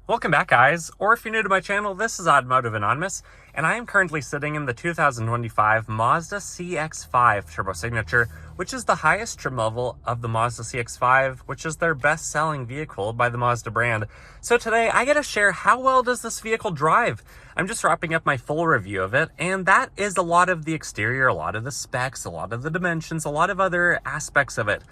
Welcome back, guys, or if you're new to my channel, this is Automotive Anonymous, and I am currently sitting in the 2025 Mazda CX-5 Turbo Signature, which is the highest trim level of the Mazda CX-5, which is their best-selling vehicle by the Mazda brand. So today, I get to share how well does this vehicle drive. I'm just wrapping up my full review of it, and that is a lot of the exterior, a lot of the specs, a lot of the dimensions, a lot of other aspects of it.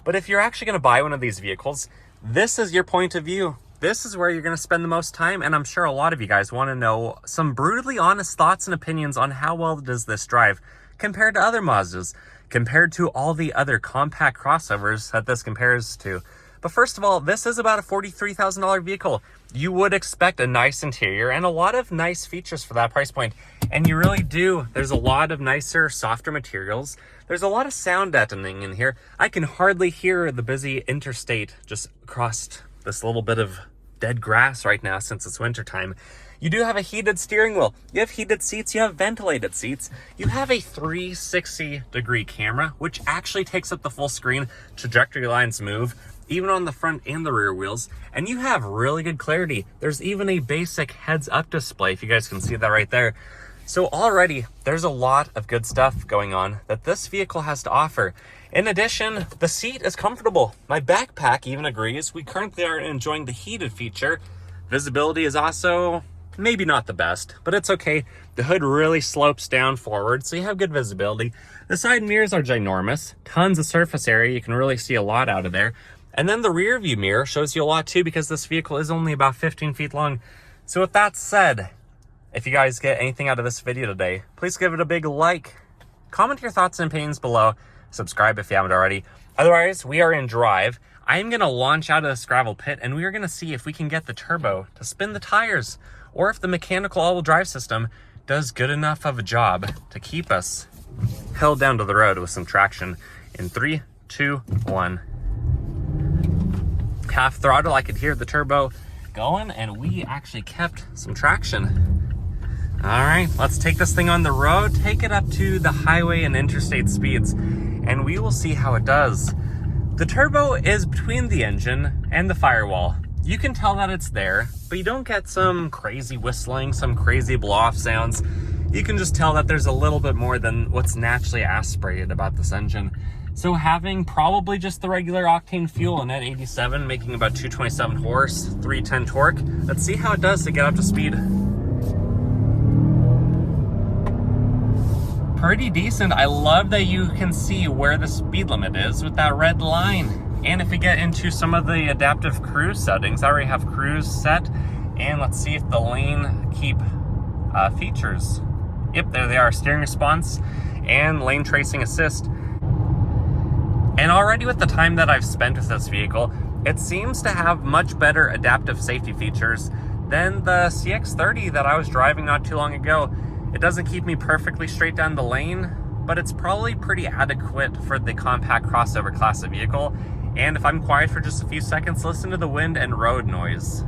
But if you're actually going to buy one of these vehicles, this is your point of view. This is where you're going to spend the most time, and I'm sure a lot of you guys want to know some brutally honest thoughts and opinions on how well does this drive compared to other Mazdas, compared to all the other compact crossovers that this compares to. But first of all, this is about a $43,000 vehicle. You would expect a nice interior and a lot of nice features for that price point, and you really do. There's a lot of nicer, softer materials. There's a lot of sound deadening in here. I can hardly hear the busy interstate just across this little bit of dead grass right now since it's wintertime. You do have a heated steering wheel. You have heated seats. You have ventilated seats. You have a 360-degree camera, which actually takes up the full screen. Trajectory lines move, even on the front and the rear wheels. And you have really good clarity. There's even a basic heads-up display, if you guys can see that right there. So already, there's a lot of good stuff going on that this vehicle has to offer. In addition, the seat is comfortable. My backpack even agrees. We currently are enjoying the heated feature. Visibility is also maybe not the best, but it's okay. The hood really slopes down forward, so you have good visibility. The side mirrors are ginormous. Tons of surface area. You can really see a lot out of there. And then the rear view mirror shows you a lot too, because this vehicle is only about 15 feet long. So with that said, if you guys get anything out of this video today, please give it a big like. Comment your thoughts and opinions below. Subscribe if you haven't already. Otherwise, we are in drive. I am going to launch out of this gravel pit, and we are going to see if we can get the turbo to spin the tires, or if the mechanical all-wheel drive system does good enough of a job to keep us held down to the road with some traction. In 3, 2, 1. Half throttle, I could hear the turbo going, and we actually kept some traction. All right, let's take this thing on the road, take it up to the highway and interstate speeds, and we will see how it does. The turbo is between the engine and the firewall. You can tell that it's there, but you don't get some crazy whistling, some crazy blow-off sounds. You can just tell that there's a little bit more than what's naturally aspirated about this engine. So having probably just the regular octane fuel in at 87, making about 227 horse, 310 torque. Let's see how it does to get up to speed. Pretty decent. I love that you can see where the speed limit is with that red line. And if we get into some of the adaptive cruise settings, I already have cruise set. And let's see if the lane keep features. Yep, there they are. Steering response and lane tracing assist. And already with the time that I've spent with this vehicle, it seems to have much better adaptive safety features than the CX-30 that I was driving not too long ago. It doesn't keep me perfectly straight down the lane, but it's probably pretty adequate for the compact crossover class of vehicle. And if I'm quiet for just a few seconds, listen to the wind and road noise.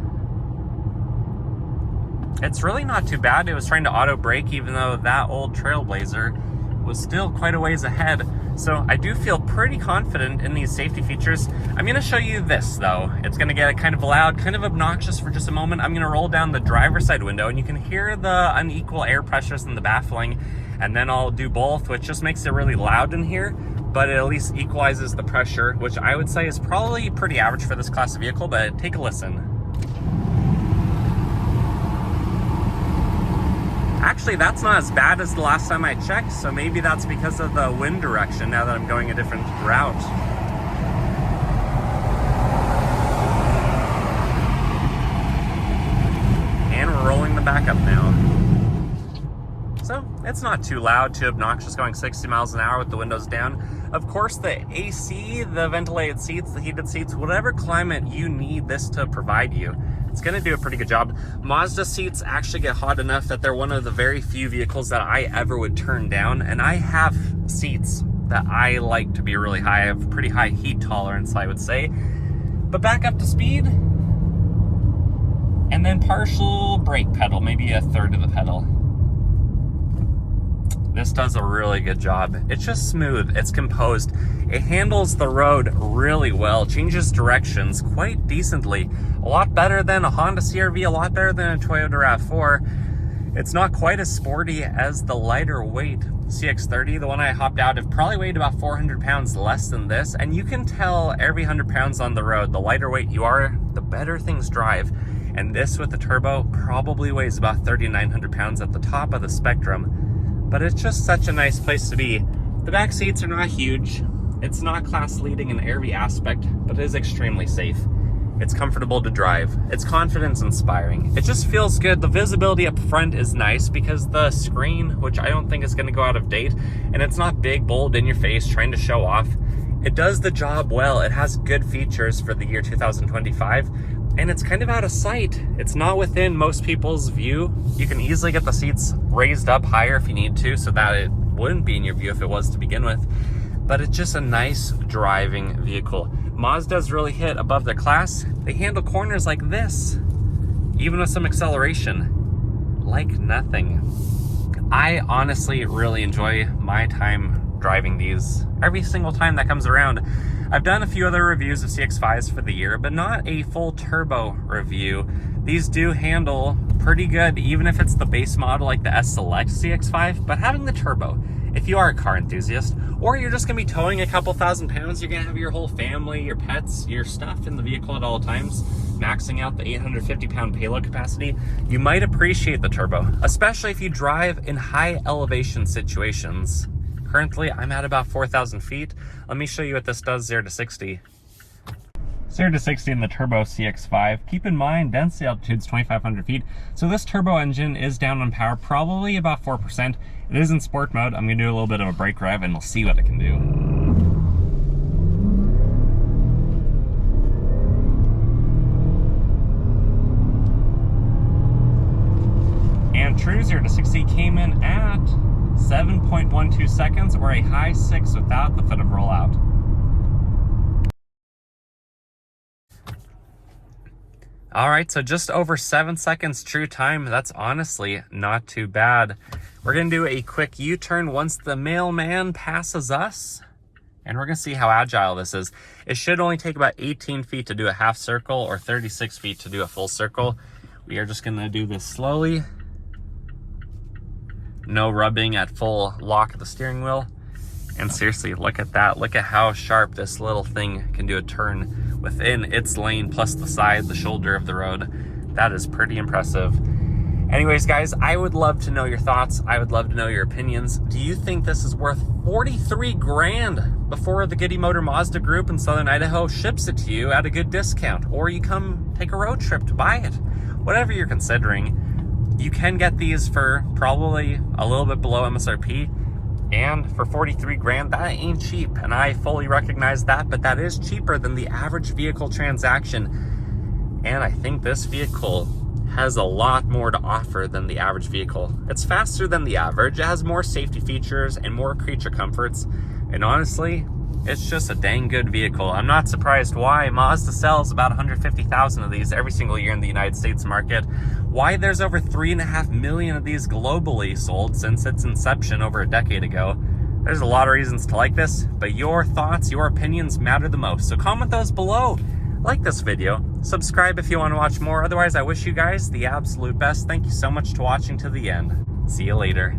It's really not too bad. It was trying to auto brake, even though that old Trailblazer was still quite a ways ahead. So I do feel pretty confident in these safety features. I'm going to show you this though. It's going to get kind of loud, kind of obnoxious for just a moment. I'm going to roll down the driver's side window, and you can hear the unequal air pressures and the baffling. And then I'll do both, which just makes it really loud in here, but it at least equalizes the pressure, which I would say is probably pretty average for this class of vehicle, but take a listen. Actually, that's not as bad as the last time I checked, so maybe that's because of the wind direction now that I'm going a different route. And we're rolling them back up now. So it's not too loud, too obnoxious, going 60 miles an hour with the windows down. Of course, the AC, the ventilated seats, the heated seats, whatever climate you need this to provide you, it's going to do a pretty good job. Mazda seats actually get hot enough that they're one of the very few vehicles that I ever would turn down. And I have seats that I like to be really high. I have pretty high heat tolerance, I would say. But back up to speed. And then partial brake pedal, maybe a third of the pedal. This does a really good job. It's just smooth, it's composed. It handles the road really well, changes directions quite decently. A lot better than a Honda CR-V, a lot better than a Toyota RAV4. It's not quite as sporty as the lighter weight CX-30. The one I hopped out of probably weighed about 400 pounds less than this, and you can tell every 100 pounds on the road, the lighter weight you are, the better things drive. And this with the turbo probably weighs about 3,900 pounds at the top of the spectrum. But it's just such a nice place to be. The back seats are not huge. It's not class leading in every aspect, but it is extremely safe. It's comfortable to drive. It's confidence inspiring. It just feels good. The visibility up front is nice because the screen, which I don't think is gonna go out of date, and it's not big, bold in your face trying to show off. It does the job well. It has good features for the year 2025. And it's kind of out of sight. It's not within most people's view. You can easily get the seats raised up higher if you need to, so that it wouldn't be in your view if it was to begin with. But it's just a nice driving vehicle. Mazda's really hit above their class. They handle corners like this, even with some acceleration, like nothing. I honestly really enjoy my time driving these every single time that comes around. I've done a few other reviews of CX-5s for the year, but not a full turbo review. These do handle pretty good, even if it's the base model like the S-Select CX-5, but having the turbo, if you are a car enthusiast, or you're just gonna be towing a couple thousand pounds, you're gonna have your whole family, your pets, your stuff in the vehicle at all times, maxing out the 850-pound payload capacity, you might appreciate the turbo, especially if you drive in high elevation situations. Currently, I'm at about 4,000 feet. Let me show you what this does 0 to 60. 0 to 60 in the turbo CX-5. Keep in mind, density altitude's 2,500 feet. So this turbo engine is down on power, probably about 4%. It is in sport mode. I'm gonna do a little bit of a brake rev and we'll see what it can do. And true 0 to 60 came in at 7.12 seconds, or a high 6 without the foot of rollout. All right, so just over 7 seconds true time. That's honestly not too bad. We're gonna do a quick U-turn once the mailman passes us, and we're gonna see how agile this is. It should only take about 18 feet to do a half circle or 36 feet to do a full circle. We are just gonna do this slowly. No rubbing at full lock of the steering wheel. And seriously, look at that. Look at how sharp this little thing can do a turn within its lane, plus the side, the shoulder of the road. That is pretty impressive. Anyways, guys, I would love to know your thoughts. I would love to know your opinions. Do you think this is worth 43 grand before the Giddy Motor Mazda Group in Southern Idaho ships it to you at a good discount? Or you come take a road trip to buy it? Whatever you're considering, you can get these for probably a little bit below MSRP, and for 43 grand, that ain't cheap, and I fully recognize that, but that is cheaper than the average vehicle transaction, and I think this vehicle has a lot more to offer than the average vehicle. It's faster than the average, it has more safety features and more creature comforts, and honestly, it's just a dang good vehicle. I'm not surprised why Mazda sells about 150,000 of these every single year in the United States market. Why there's over 3.5 million of these globally sold since its inception over a decade ago. There's a lot of reasons to like this, but your thoughts, your opinions matter the most. So comment those below. Like this video, subscribe if you want to watch more. Otherwise, I wish you guys the absolute best. Thank you so much for watching to the end. See you later.